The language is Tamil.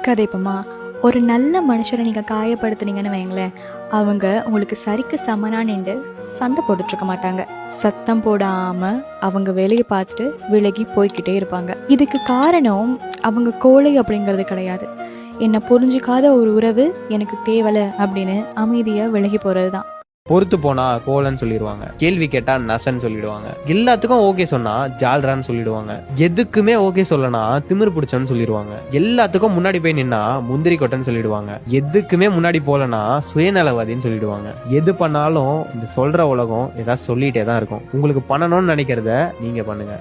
கதைப்போமா, ஒரு நல்ல மனுஷரை நீங்கள் காயப்படுத்துனீங்கன்னு வைங்களேன், அவங்க உங்களுக்கு சரிக்கு சமனா நின்று சண்டை போட்டுட்ருக்க மாட்டாங்க. சத்தம் போடாமல் அவங்க வேலையை பார்த்துட்டு விலகி போய்கிட்டே இருப்பாங்க. இதுக்கு காரணம் அவங்க கோழை அப்படிங்கிறது கிடையாது. என்னை புரிஞ்சிக்காத ஒரு உறவு எனக்கு தேவலை அப்படின்னு அமைதியாக விலகி போகிறது தான். பொறுத்து போனா கோலன்னு சொல்லிடுவாங்க, கேள்வி கேட்டா நசன்னு சொல்லிடுவாங்க, எல்லாத்துக்கும் ஓகே சொன்னா ஜால்ரான்னு சொல்லிடுவாங்க, எதுக்குமே ஓகே சொல்லனா திமிரு பிடிச்சோன்னு சொல்லிடுவாங்க, எல்லாத்துக்கும் முன்னாடி போய் நின்னா முந்திரி கொட்டைன்னு சொல்லிடுவாங்க, எதுக்குமே முன்னாடி போலனா சுயநலவாதின்னு சொல்லிடுவாங்க. எது பண்ணாலும் இந்த சொல்ற உலகம் ஏதாவது சொல்லிட்டே தான் இருக்கும். உங்களுக்கு பண்ணணும்னு நினைக்கிறத நீங்க பண்ணுங்க.